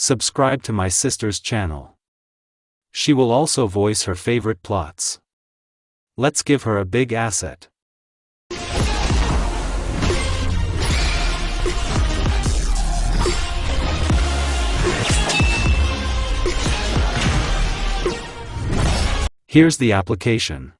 subscribe to my sister's channel. She will also voice her favorite plots. Let's give her a big asset. Here's the application.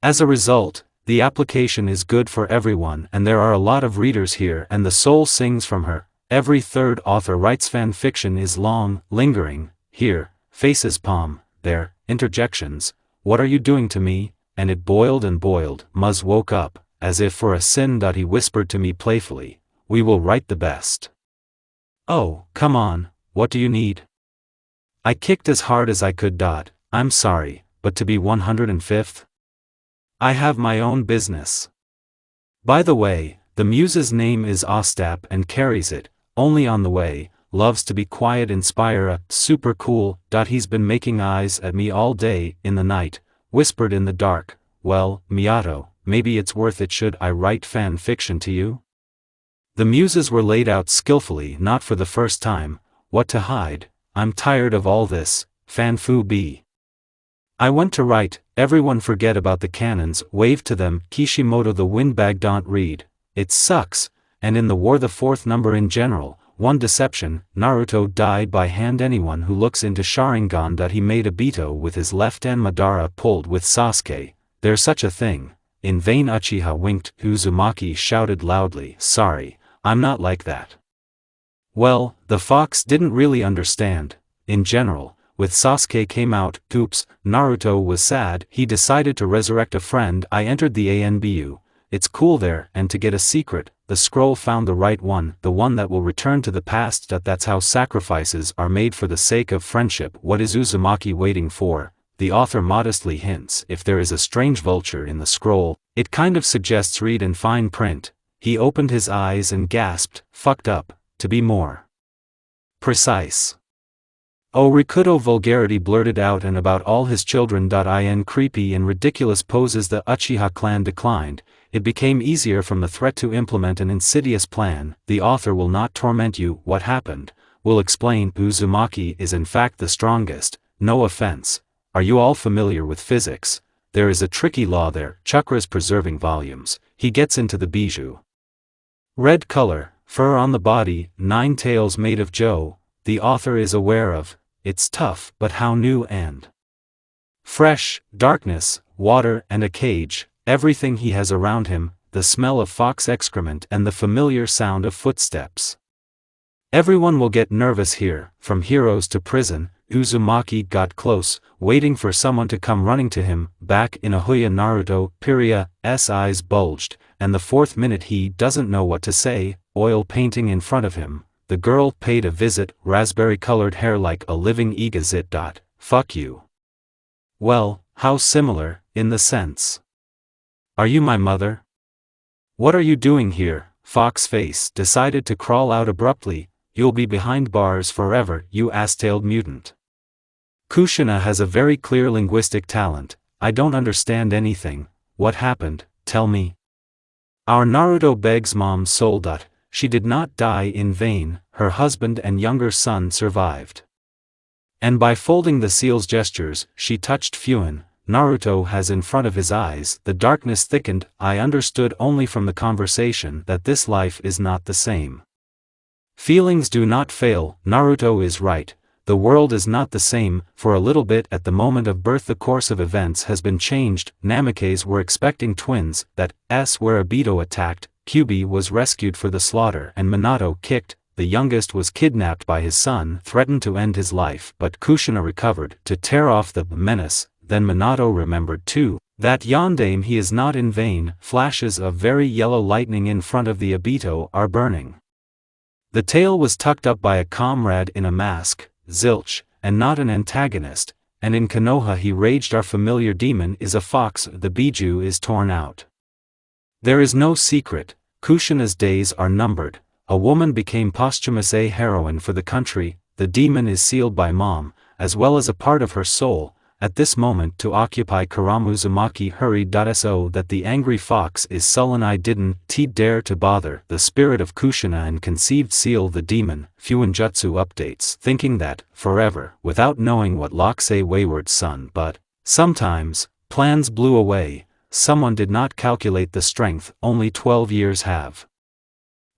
As a result, the application is good for everyone and there are a lot of readers here and the soul sings from her. Every third author writes fan fiction is long, lingering, here, faces palm, there, interjections, what are you doing to me, and it boiled and boiled. Muzz woke up, as if for a sin. He whispered to me playfully, we will write the best. Oh, come on, what do you need? I kicked as hard as I could. I'm sorry. But to be 105th? I have my own business. By the way, the muse's name is Ostap and carries it, only on the way, loves to be quiet, inspire a, super cool. He's been making eyes at me all day, in the night, whispered in the dark, well, Miyato, maybe it's worth it. Should I write fan fiction to you? The muses were laid out skillfully, not for the first time. What to hide, I'm tired of all this, fanfu b. I went to write, everyone forget about the cannons, wave to them, Kishimoto the windbag. Don't read, it sucks, and in the war the fourth number in general, one deception, Naruto died by hand. Anyone who looks into Sharingan. He made Obito with his left and Madara pulled with Sasuke, there's such a thing, in vain. Uchiha winked, Uzumaki shouted loudly, sorry, I'm not like that. Well, the fox didn't really understand, in general. With Sasuke came out, oops, Naruto was sad, he decided to resurrect a friend. I entered the ANBU, it's cool there, and to get a secret, the scroll found the right one, the one that will return to the past. That's how sacrifices are made for the sake of friendship. What is Uzumaki waiting for? The author modestly hints, if there is a strange vulture in the scroll, it kind of suggests read in fine print. He opened his eyes and gasped, fucked up, to be more precise. Oh, Rikudo vulgarity blurted out and about all his children. In creepy and ridiculous poses the Uchiha clan declined. It became easier from the threat to implement an insidious plan. The author will not torment you. What happened? Will explain. Uzumaki is in fact the strongest, no offense. Are you all familiar with physics? There is a tricky law there, chakras preserving volumes. He gets into the bijou. Red color, fur on the body, 9 tails made of Joe. The author is aware of. It's tough, but how new and fresh, darkness, water and a cage, everything he has around him, the smell of fox excrement and the familiar sound of footsteps. Everyone will get nervous here, from heroes to prison. Uzumaki got close, waiting for someone to come running to him. Back in Ahuya Naruto, Piria's eyes bulged, and the 4th minute he doesn't know what to say, oil painting in front of him. The girl paid a visit, raspberry-colored hair like a living egazit. Fuck you. Well, how similar, in the sense. Are you my mother? What are you doing here? Fox face decided to crawl out abruptly. You'll be behind bars forever, you ass-tailed mutant. Kushina has a very clear linguistic talent. I don't understand anything. What happened? Tell me. Our Naruto begs mom's soul. She did not die in vain, her husband and younger son survived. And by folding the seal's gestures, she touched Fuin. Naruto has in front of his eyes. The darkness thickened. I understood only from the conversation that this life is not the same. Feelings do not fail. Naruto is right. The world is not the same. For a little bit at the moment of birth the course of events has been changed. Namikaze were expecting twins. That's where Obito attacked. Kyubi was rescued for the slaughter and Minato kicked. The youngest was kidnapped by his son, threatened to end his life, but Kushina recovered to tear off the menace. Then Minato remembered too, that Yondaime he is not in vain. Flashes of very yellow lightning in front of the Obito are burning. The tail was tucked up by a comrade in a mask, zilch, and not an antagonist, and in Konoha he raged. Our familiar demon is a fox. The bijou is torn out. There is no secret, Kushina's days are numbered. A woman became posthumous a heroine for the country. The demon is sealed by mom, as well as a part of her soul, at this moment to occupy Kurama. Uzumaki hurried. So that the angry fox is sullen. I didn't dare to bother the spirit of Kushina and conceived seal the demon. Fuinjutsu updates thinking that, forever, without knowing what locks a wayward son. But, sometimes, plans blew away, someone did not calculate the strength. Only 12 years have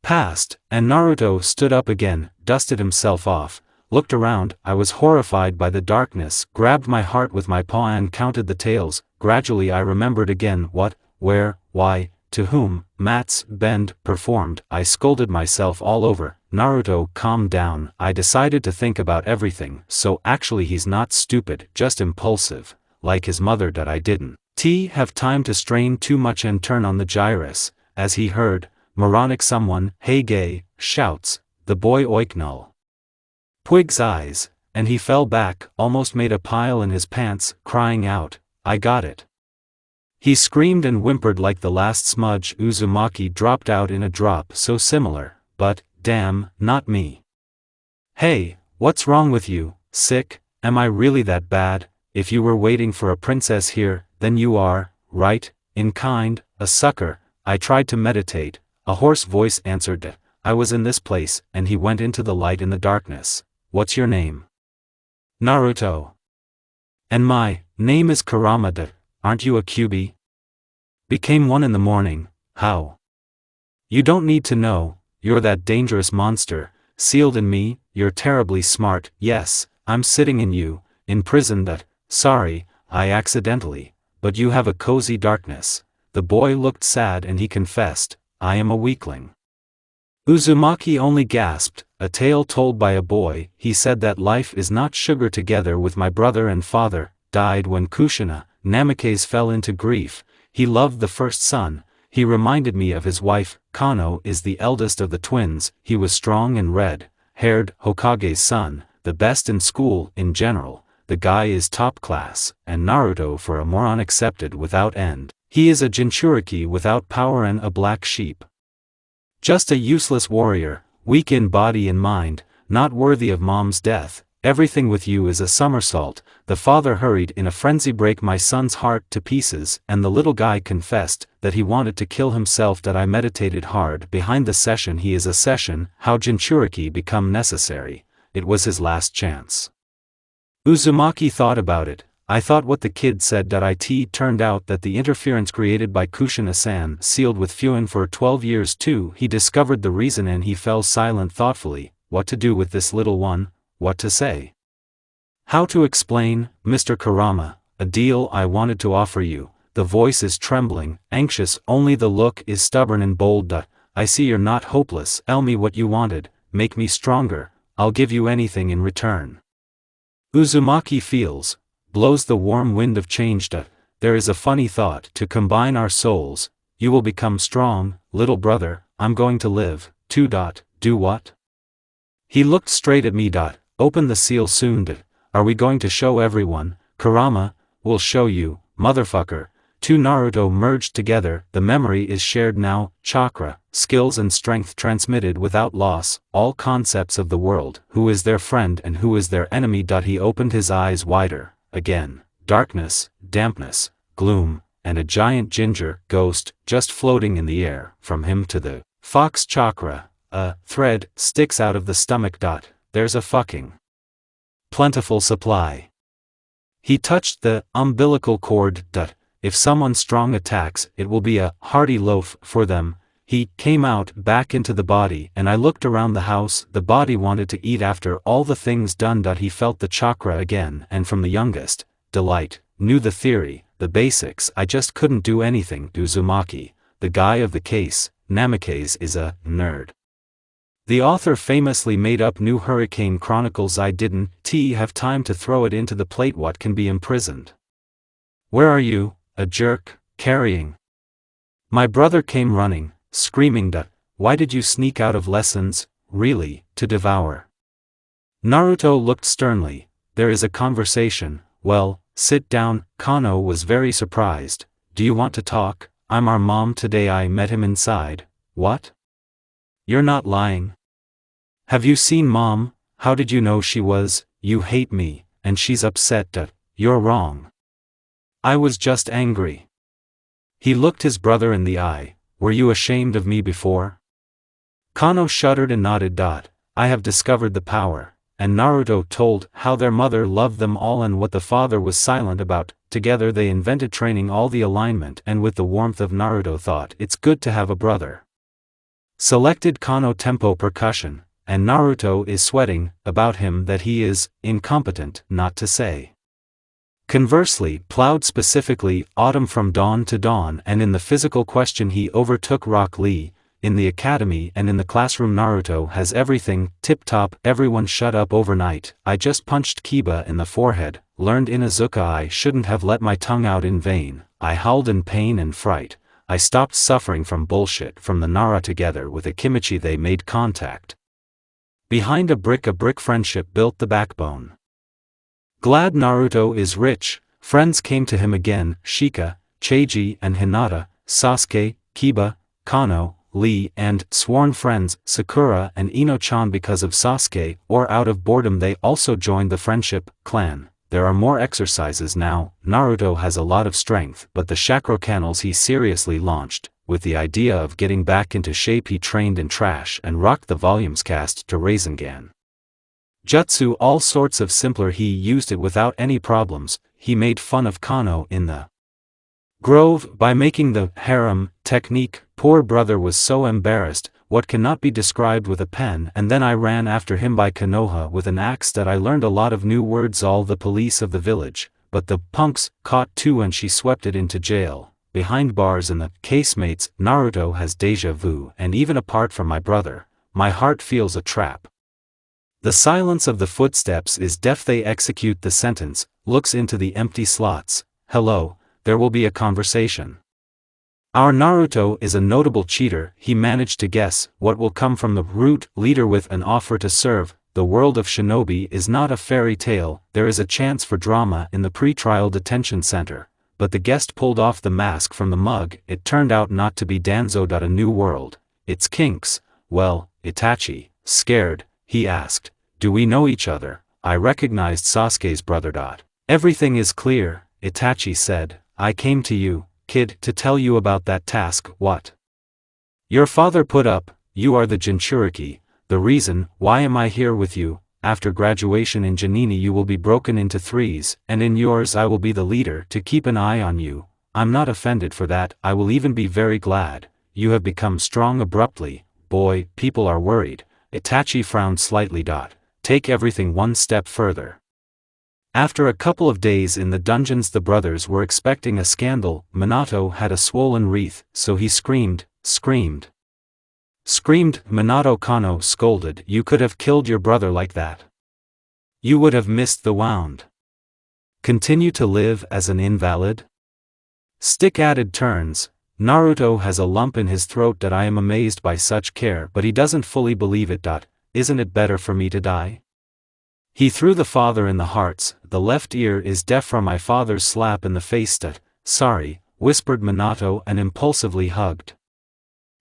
passed, and Naruto stood up again, dusted himself off, looked around. I was horrified by the darkness, grabbed my heart with my paw and counted the tails. Gradually I remembered again what, where, why, to whom, Mats, Bend, performed. I scolded myself all over. Naruto, calm down. I decided to think about everything, so actually he's not stupid, just impulsive, like his mother. I didn't have time to strain too much and turn on the gyrus, as he heard, moronic someone, hey gay, shouts, the boy oiknul. Puig's eyes, and he fell back, almost made a pile in his pants, crying out, I got it. He screamed and whimpered like the last smudge. Uzumaki dropped out in a drop so similar, but, damn, not me. Hey, what's wrong with you, sick? Am I really that bad? If you were waiting for a princess here, then you are, right, in kind, a sucker. I tried to meditate, a hoarse voice answered. I was in this place, and he went into the light in the darkness. What's your name? Naruto. And my name is Kurama. Aren't you a QB? Became one in the morning. How? You don't need to know. You're that dangerous monster, sealed in me. You're terribly smart. Yes, I'm sitting in you, imprisoned. Sorry, I accidentally, but you have a cozy darkness. The boy looked sad and he confessed, I am a weakling. Uzumaki only gasped, a tale told by a boy. He said that life is not sugar. Together with my brother and father, died when Kushina, Namikaze, fell into grief. He loved the first son. He reminded me of his wife. Kano is the eldest of the twins. He was strong and red-haired, Hokage's son, the best in school. In general, the guy is top class, and Naruto for a moron accepted without end. He is a Jinchuriki without power and a black sheep. Just a useless warrior, weak in body and mind, not worthy of mom's death. Everything with you is a somersault. The father hurried in a frenzy, break my son's heart to pieces, and the little guy confessed that he wanted to kill himself. That I meditated hard behind the session. He is a session, how Jinchuriki become necessary. It was his last chance. Uzumaki thought about it. I thought what the kid said. It turned out that the interference created by Kushina-san sealed with Fuin for 12 years too. He discovered the reason and he fell silent thoughtfully. What to do with this little one? What to say? How to explain? Mr. Kurama, a deal I wanted to offer you. The voice is trembling, anxious, only the look is stubborn and bold. I see you're not hopeless. Tell me what you wanted, make me stronger, I'll give you anything in return. Uzumaki blows the warm wind of change. There is a funny thought. To combine our souls, you will become strong, little brother. I'm going to live, too. Do what? He looked straight at me. Open the seal soon. Are we going to show everyone? Kurama, we'll show you, motherfucker. Two Naruto merged together. The memory is shared now. Chakra, skills and strength transmitted without loss. All concepts of the world. Who is their friend and who is their enemy? He opened his eyes wider. Again, darkness, dampness, gloom, and a giant ginger ghost just floating in the air. From him to the fox chakra, a thread sticks out of the stomach. There's a fucking plentiful supply. He touched the umbilical cord. If someone strong attacks, it will be a hearty loaf for them. He came out back into the body, and I looked around the house. The body wanted to eat after all the things done. He felt the chakra again, and from the youngest, Delight, knew the theory, the basics. I just couldn't do anything. Uzumaki, the guy of the case, Namikaze, is a nerd. The author famously made up New Hurricane Chronicles. I didn't have time to throw it into the plate. What can be imprisoned? Where are you, a jerk, carrying? My brother came running, screaming. Why did you sneak out of lessons, really, to devour? Naruto looked sternly. There is a conversation. Well, sit down. Kano was very surprised. Do you want to talk? I'm our mom today. I met him inside. What? You're not lying. Have you seen mom? How did you know she was? You hate me, and she's upset. you're wrong. I was just angry. He looked his brother in the eye. Were you ashamed of me before? Kano shuddered and nodded. I have discovered the power. And Naruto told how their mother loved them all and what the father was silent about. Together they invented training all the alignment, and with the warmth of Naruto thought it's good to have a brother. Selected Kano tempo percussion, and Naruto is sweating about him that he is incompetent not to say. Conversely, plowed specifically autumn from dawn to dawn, and in the physical question he overtook Rock Lee. In the academy and in the classroom Naruto has everything tip-top. Everyone shut up overnight. I just punched Kiba in the forehead, learned Inuzuka I shouldn't have let my tongue out in vain. I howled in pain and fright. I stopped suffering from bullshit from the Nara. Together with Akimichi they made contact. Behind a brick friendship built the backbone. Glad Naruto is rich, friends came to him again, Shika, Cheiji and Hinata, Sasuke, Kiba, Kano, Lee and sworn friends Sakura and Ino-chan. Because of Sasuke, or out of boredom they also joined the friendship clan. There are more exercises now. Naruto has a lot of strength, but the chakra canals he seriously launched. With the idea of getting back into shape he trained in trash and rocked the volumes cast to Rasengan. Jutsu all sorts of simpler he used it without any problems. He made fun of Kano in the Grove by making the harem technique. Poor brother was so embarrassed, what cannot be described with a pen, and then I ran after him by Konoha with an axe that I learned a lot of new words. All the police of the village, but the punks caught too and she swept it into jail. Behind bars and the casemates. Naruto has deja vu, and even apart from my brother, my heart feels a trap. The silence of the footsteps is deaf. They execute the sentence, looks into the empty slots. Hello, there will be a conversation. Our Naruto is a notable cheater. He managed to guess what will come from the root leader with an offer to serve. The world of shinobi is not a fairy tale. There is a chance for drama in the pre-trial detention center. But the guest pulled off the mask from the mug. It turned out not to be Danzo. A new world. It's kinks. Well, Itachi, scared, he asked, do we know each other? I recognized Sasuke's brother. Everything is clear, Itachi said. I came to you, kid, to tell you about that task. What? Your father put up. You are the Jinchuriki. The reason why am I here with you? After graduation in Janini you will be broken into threes, and in yours I will be the leader to keep an eye on you. I'm not offended for that. I will even be very glad. You have become strong abruptly. Boy, people are worried. Itachi frowned slightly. Take everything one step further. After a couple of days in the dungeons the brothers were expecting a scandal. Minato had a swollen wreath, so he screamed. Minato. Kano scolded. You could have killed your brother like that. You would have missed the wound. Continue to live as an invalid? Stick added turns. Naruto has a lump in his throat. I am amazed by such care, but he doesn't fully believe it. Isn't it better for me to die? He threw the father in the hearts. The left ear is deaf from my father's slap in the face. Sorry, whispered Minato and impulsively hugged.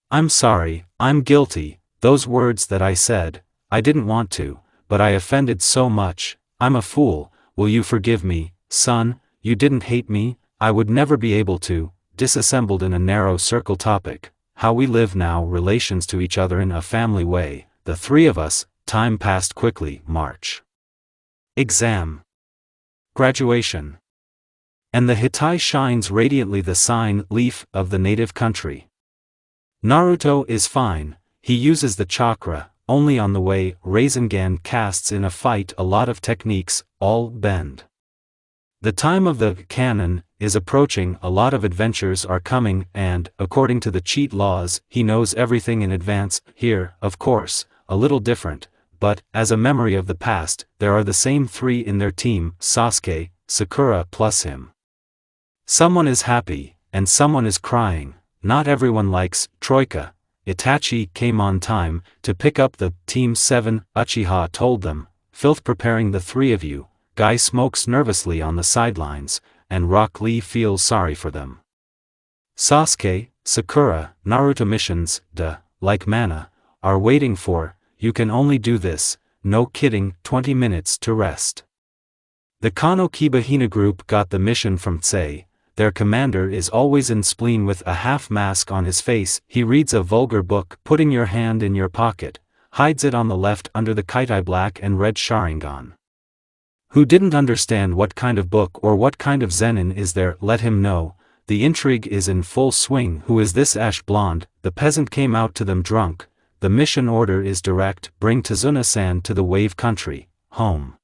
I'm sorry, I'm guilty. Those words that I said, I didn't want to, but I offended so much. I'm a fool. Will you forgive me, son? You didn't hate me. I would never be able to. Disassembled in a narrow circle topic. How we live now, relations to each other in a family way. The three of us. Time passed quickly. March. Exam. Graduation. And the Hitai shines radiantly, the sign leaf of the native country. Naruto is fine. He uses the chakra only on the way. Rasengan casts in a fight a lot of techniques, all bend. The time of the canon is approaching. A lot of adventures are coming, and, according to the cheat laws, he knows everything in advance. Here, of course, a little different. But, as a memory of the past, there are the same three in their team, Sasuke, Sakura plus him. Someone is happy, and someone is crying. Not everyone likes Troika. Itachi came on time to pick up the Team 7, Uchiha told them. Filth preparing the three of you. Guy smokes nervously on the sidelines, and Rock Lee feels sorry for them. Sasuke, Sakura, Naruto missions, like mana, are waiting for. You can only do this, no kidding, 20 minutes to rest. The Kano Kiba Hina group got the mission from Tsei. Their commander is always in spleen with a half mask on his face. He reads a vulgar book, putting your hand in your pocket, hides it on the left under the Kaitai black and red Sharingan. Who didn't understand what kind of book or what kind of zenin is there, let him know. The intrigue is in full swing. Who is this ash blonde? The peasant came out to them drunk. The mission order is direct, bring Tazuna-san to the wave country, home.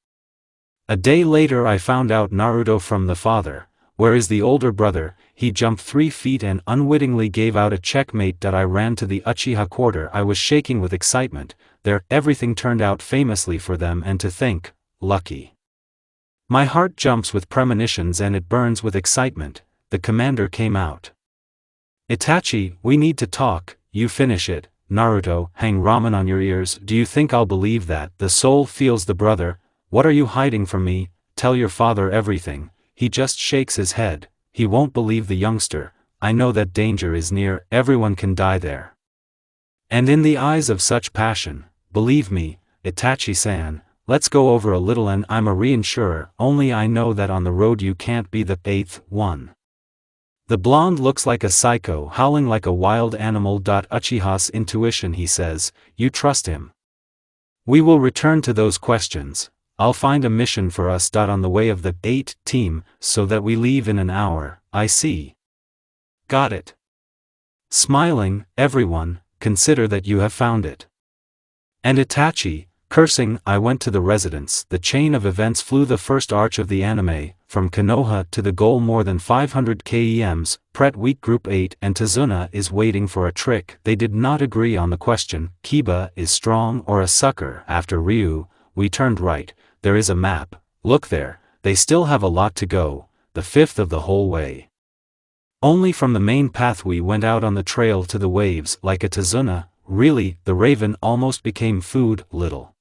A day later I found out Naruto from the father. Where is the older brother? He jumped 3 feet and unwittingly gave out a checkmate. I ran to the Uchiha quarter. I was shaking with excitement. There, everything turned out famously for them, and to think, lucky. My heart jumps with premonitions and it burns with excitement. The commander came out. Itachi, we need to talk. You finish it. Naruto, hang ramen on your ears. Do you think I'll believe that? The soul feels the brother. What are you hiding from me? Tell your father everything. He just shakes his head. He won't believe the youngster. I know that danger is near. Everyone can die there. And in the eyes of such passion, believe me, Itachi-san, let's go over a little, and I'm a reinsurer. Only I know that on the road you can't be the 8th one. The blonde looks like a psycho howling like a wild animal. Uchiha's intuition, he says. You trust him. We will return to those questions. I'll find a mission for us. On the way of the 8 team, so that we leave in an hour. I see. Got it. Smiling, everyone, consider that you have found it. And Itachi, cursing, I went to the residence. The chain of events flew the first arch of the anime, from Konoha to the goal more than 500 KEMs, Pret Week Group 8 and Tazuna is waiting for a trick. They did not agree on the question, Kiba is strong or a sucker. After Ryu, we turned right, there is a map, look there, they still have a lot to go, the 5th of the whole way. Only from the main path we went out on the trail to the waves like a Tazuna. Really, the raven almost became food, little.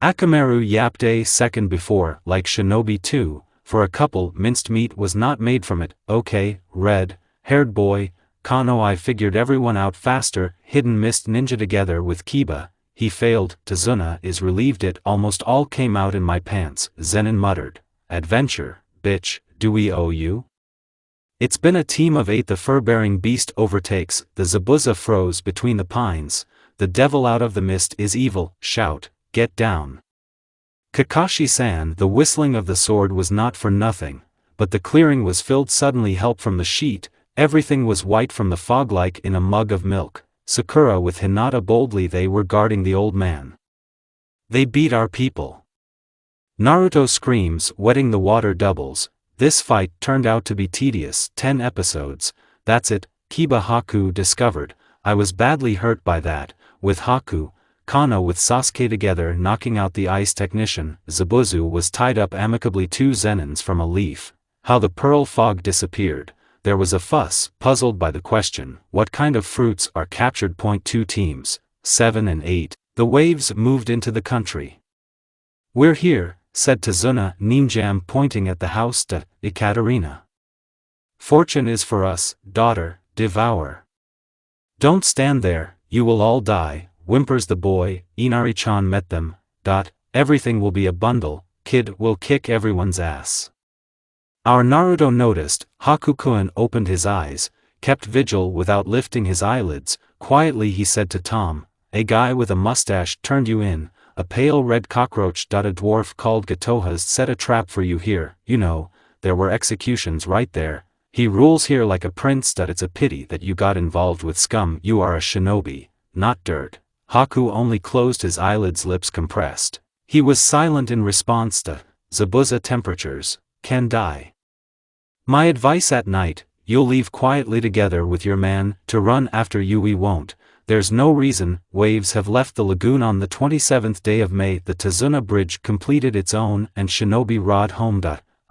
Akamaru yapped a second before, like shinobi too, for a couple, minced meat was not made from it. Okay, red-haired boy, Kano, I figured everyone out faster. Hidden mist ninja together with Kiba, he failed. Tazuna is relieved. It almost all came out in my pants. Zenin muttered, adventure, bitch, do we owe you? It's been a team of 8. The fur-bearing beast overtakes. The Zabuza froze between the pines. The devil out of the mist is evil. Shout, get down. Kakashi-san, the whistling of the sword was not for nothing, but the clearing was filled. Suddenly help from the sheet. Everything was white from the fog like in a mug of milk. Sakura with Hinata boldly, they were guarding the old man. They beat our people. Naruto screams, wetting the water doubles. This fight turned out to be tedious. 10 episodes, that's it. Kiba Haku discovered. I was badly hurt by that. With Haku, Kano with Sasuke together knocking out the ice technician. Zabuzu was tied up amicably. 2 zenins from a leaf. How the pearl fog disappeared. There was a fuss, puzzled by the question, what kind of fruits are captured? 2 teams, 7 and 8. The waves moved into the country. We're here, said Tazuna Ninjam, pointing at the house to Ekaterina. Fortune is for us, daughter, devour. Don't stand there, you will all die, whimpers the boy. Inari-chan met them. Everything will be a bundle, kid will kick everyone's ass. Our Naruto noticed. Haku-kun opened his eyes, kept vigil without lifting his eyelids. Quietly he said to Tom, a guy with a mustache turned you in. A pale red cockroach. A dwarf called Gatoha's set a trap for you here. You know, there were executions right there. He rules here like a prince. It's a pity that you got involved with scum. You are a shinobi, not dirt. Haku only closed his eyelids, lips compressed. He was silent in response to Zabuza temperatures can die. My advice at night, you'll leave quietly together with your man. To run after you we won't. There's no reason. Waves have left the lagoon on the 27th day of May. The Tazuna Bridge completed its own and shinobi rod home.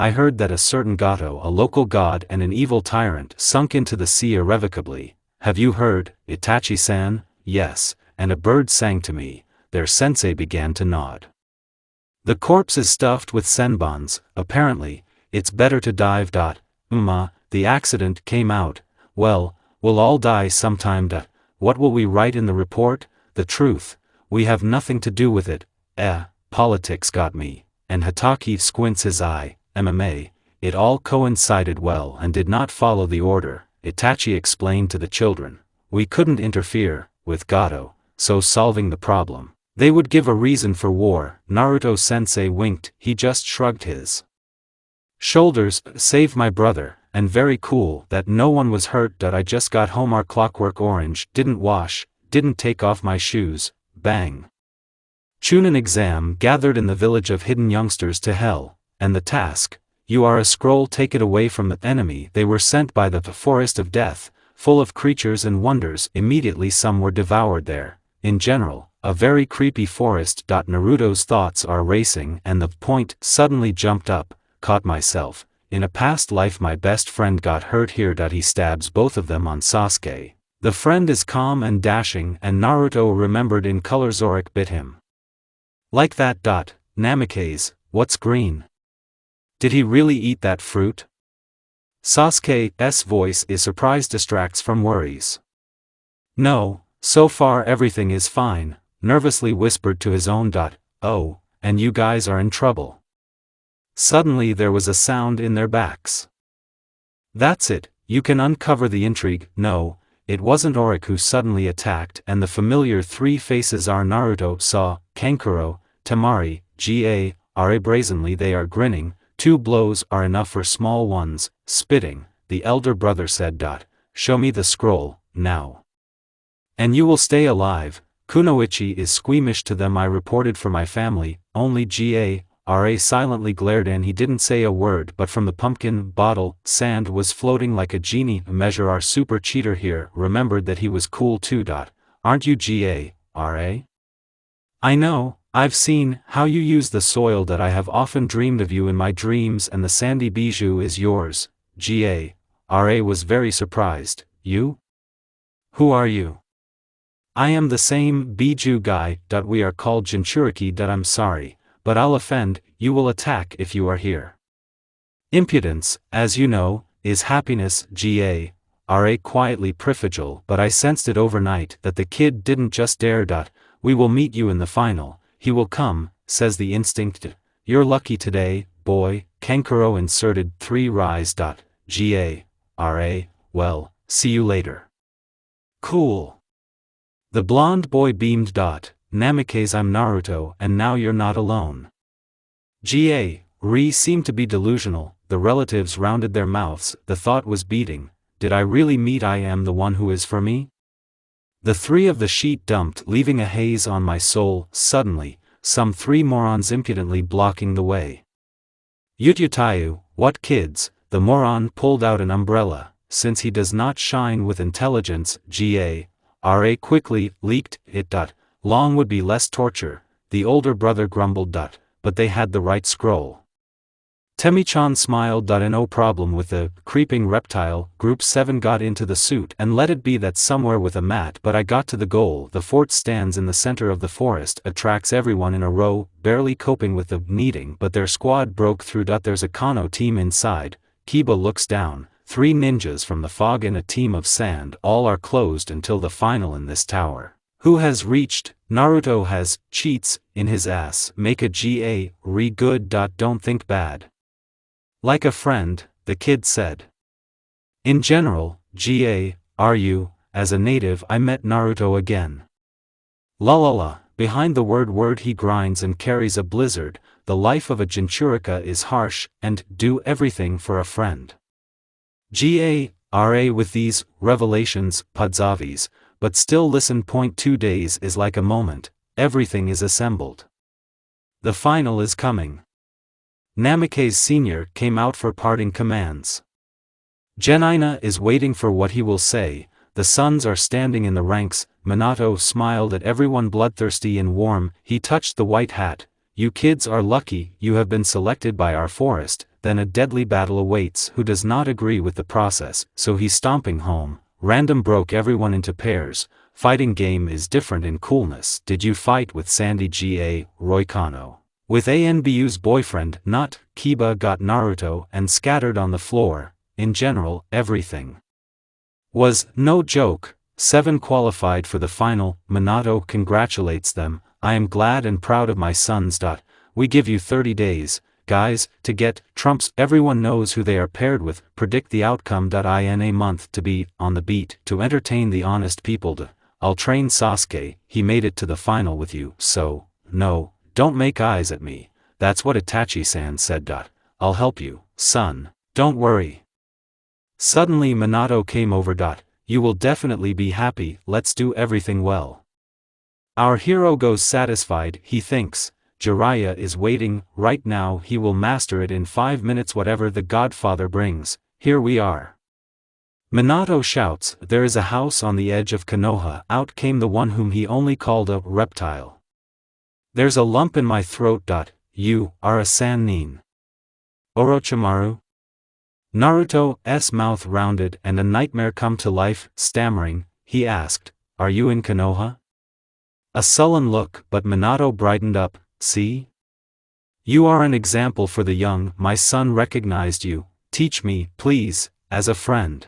I heard that a certain Gato, a local god and an evil tyrant, sunk into the sea irrevocably. Have you heard, Itachi-san? Yes, and a bird sang to me. Their sensei began to nod. The corpse is stuffed with senbons, apparently. It's better to dive. The accident came out. Well, we'll all die sometime. What will we write in the report? The truth. We have nothing to do with it. Politics got me. and Hatake squints his eye, MMA, it all coincided well and did not follow the order, Itachi explained to the children. We couldn't interfere with Gato, so solving the problem. They would give a reason for war. Naruto-sensei winked, he just shrugged his shoulders, save my brother, and very cool that no one was hurt. I just got home, our Clockwork Orange, didn't wash, didn't take off my shoes, bang. Chunin exam gathered in the village of hidden youngsters to hell, and the task, you are a scroll, take it away from the enemy. They were sent by the forest of death, full of creatures and wonders. Immediately some were devoured there. In general, a very creepy forest. Naruto's thoughts are racing and the point suddenly jumped up, caught myself. In a past life my best friend got hurt here. He stabs both of them on Sasuke. The friend is calm and dashing and Naruto remembered in color Zorik bit him. Like that. Namikaze, what's green? Did he really eat that fruit? Sasuke's voice is surprised, distracts from worries. No, so far everything is fine, nervously whispered to his own. Oh, and you guys are in trouble. Suddenly there was a sound in their backs. That's it, you can uncover the intrigue. No, it wasn't Oric who suddenly attacked, and the familiar three faces are Naruto saw, Kankuro, Temari, Ga, brazenly they are grinning. 2 blows are enough for small ones, spitting, the elder brother said. Show me the scroll, now. And you will stay alive. Kunoichi is squeamish to them. I reported for my family. Only Ga silently glared and he didn't say a word, but from the pumpkin bottle, sand was floating like a genie. Measure our super cheater here remembered that he was cool too. Aren't you Ga? I know, I've seen how you use the soil. I have often dreamed of you in my dreams and the sandy bijou is yours. Ga was very surprised. You? Who are you? I am the same bijou guy. We are called Jinchuriki. I'm sorry, but I'll offend, you will attack if you are here. Impudence, as you know, is happiness. Ga quietly prefigil, but I sensed it overnight that the kid didn't just dare. We will meet you in the final. He will come, says the instinct. You're lucky today, boy. Kankuro inserted 3 rise. Ga well, see you later. Cool. The blonde boy beamed. Namikaze, I'm Naruto and now you're not alone. Ga seemed to be delusional. The relatives rounded their mouths. The thought was beating. Did I really meet I am the one who is for me? The 3 of the sheet dumped, leaving a haze on my soul. Suddenly, some 3 morons impudently blocking the way. Yutyutayu, what kids? The moron pulled out an umbrella. Since he does not shine with intelligence, Ga quickly leaked it. Long would be less torture, the older brother grumbled. But they had the right scroll. Temi-chan smiled. No problem with the creeping reptile. Group 7 got into the suit and let it be that somewhere with a mat, but I got to the goal. The fort stands in the center of the forest, attracts everyone in a row, barely coping with the kneading, but their squad broke through. There's a Kano team inside. Kiba looks down. 3 ninjas from the fog and a team of sand. All are closed until the final in this tower. Who has reached? Naruto has cheats in his ass. Make a Ga good. Don't think bad. Like a friend, the kid said. In general, Ga, are you? As a native I met Naruto again. La la la, behind the word he grinds and carries a blizzard. The life of a Jinchurika is harsh, and do everything for a friend. Ga with these revelations, Padzavis, but still listen. 2 days is like a moment, everything is assembled. The final is coming. Namikaze Sr. came out for parting commands. Genina is waiting for what he will say. The sons are standing in the ranks. Minato smiled at everyone, bloodthirsty and warm. He touched the white hat. You kids are lucky, you have been selected by our forest. Then a deadly battle awaits. Who does not agree with the process, so he's stomping home. Random broke everyone into pairs. Fighting game is different in coolness. Did you fight with Sandy? Ga Roikano. With Anbu's boyfriend, not. Kiba got Naruto and scattered on the floor. In general, everything was no joke. 7 qualified for the final. Minato congratulates them. I am glad and proud of my sons. We give you 30 days, guys, to get trumps. Everyone knows who they are paired with. Predict the outcome. In a month to be on the beat, to entertain the honest people. I'll train Sasuke. He made it to the final with you, so, no, don't make eyes at me. That's what Itachi-san said. I'll help you, son. Don't worry. Suddenly Minato came over. You will definitely be happy. Let's do everything well. Our hero goes satisfied. He thinks, Jiraiya is waiting. Right now he will master it in 5 minutes. Whatever the Godfather brings, here we are. Minato shouts, there is a house on the edge of Konoha. Out came the one whom he only called a reptile. There's a lump in my throat. You are a Sannin. Orochimaru? Naruto's mouth rounded and a nightmare come to life. Stammering, he asked, are you in Konoha? A sullen look, but Minato brightened up. See? You are an example for the young. My son recognized you. Teach me, please, as a friend.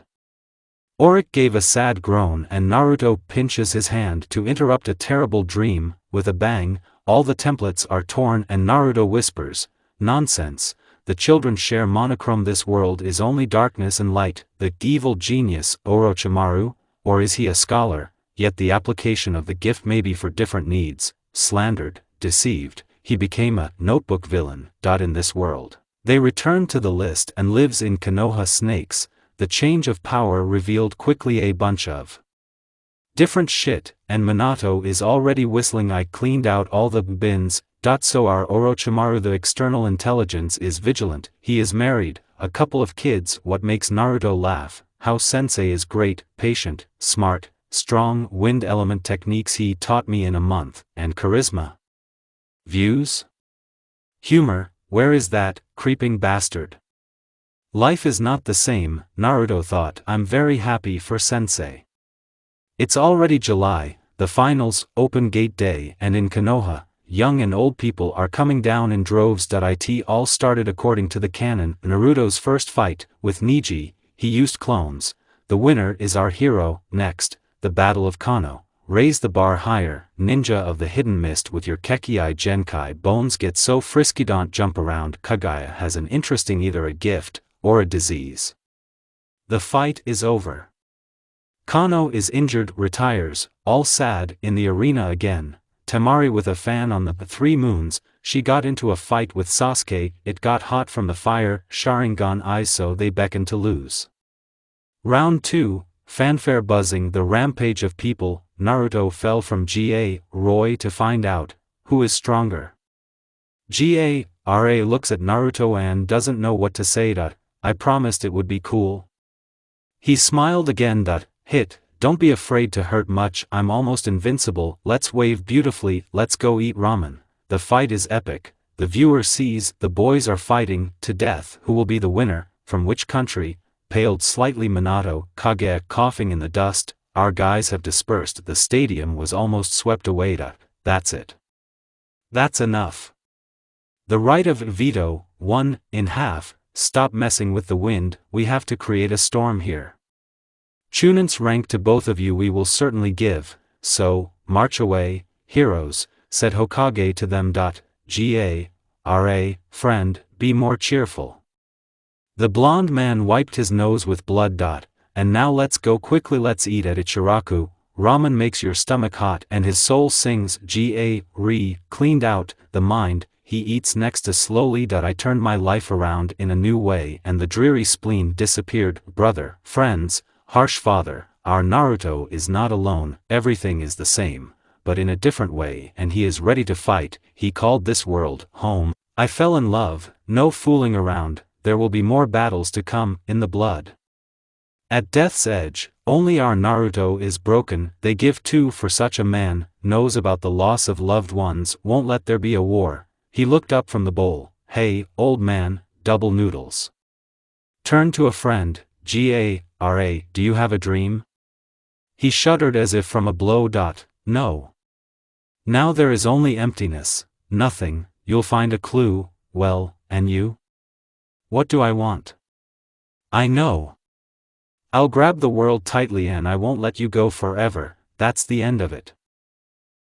Oric gave a sad groan and Naruto pinches his hand to interrupt a terrible dream. With a bang, all the templates are torn and Naruto whispers, nonsense, the children share monochrome. This world is only darkness and light. The evil genius, Orochimaru, or is he a scholar? Yet the application of the gift may be for different needs. Slandered, deceived, he became a notebook villain. In this world, they returned to the list and lives in Konoha. Snakes. The change of power revealed quickly a bunch of different shit, and Minato is already whistling. I cleaned out all the bins. So our Orochimaru, the external intelligence, is vigilant. He is married, a couple of kids. What makes Naruto laugh? How Sensei is great, patient, smart, strong. Wind element techniques he taught me in a month, and charisma. Views? Humor, where is that creeping bastard? Life is not the same, Naruto thought. I'm very happy for Sensei. It's already July, the finals, open gate day, and in Konoha, young and old people are coming down in droves. It all started according to the canon. Naruto's first fight, with Neji, he used clones. The winner is our hero. Next, the Battle of Kano. Raise the bar higher, ninja of the hidden mist with your Kekii Genkai bones get so frisky. Don't jump around. Kagaya has an interesting either a gift, or a disease. The fight is over. Kano is injured, retires, all sad. In the arena again, Temari with a fan on the 3 moons, she got into a fight with Sasuke. It got hot from the fire, Sharingan eyes, so they beckon to lose. Round 2, fanfare buzzing. The rampage of people. Naruto fell from Roy to find out, who is stronger. Ra looks at Naruto and doesn't know what to say. I promised it would be cool. He smiled again. Hit, don't be afraid to hurt much. I'm almost invincible. Let's wave beautifully. Let's go eat ramen. The fight is epic. The viewer sees the boys are fighting to death. Who will be the winner? From which country? Paled slightly Minato. Kage coughing in the dust. Our guys have dispersed. The stadium was almost swept away. That's it. That's enough. The right of veto, 1 in half. Stop messing with the wind. We have to create a storm here. Chunon's rank to both of you we will certainly give, so, march away, heroes, said Hokage to them. Ra, friend, be more cheerful. The blond man wiped his nose with blood. And now let's go quickly. Let's eat at Ichiraku. Ramen makes your stomach hot and his soul sings. Cleaned out the mind. He eats next to slowly. I turned my life around in a new way and the dreary spleen disappeared. Brother, friends, harsh father, our Naruto is not alone. Everything is the same, but in a different way, and he is ready to fight. He called this world home. I fell in love, no fooling around. There will be more battles to come, in the blood. At death's edge, only our Naruto is broken. They give 2 for such a man, knows about the loss of loved ones, won't let there be a war. He looked up from the bowl. Hey, old man, double noodles. Turned to a friend. Ra, do you have a dream? He shuddered as if from a blow. No. Now there is only emptiness, nothing. You'll find a clue. Well, and you? What do I want? I know. I'll grab the world tightly and I won't let you go forever. That's the end of it.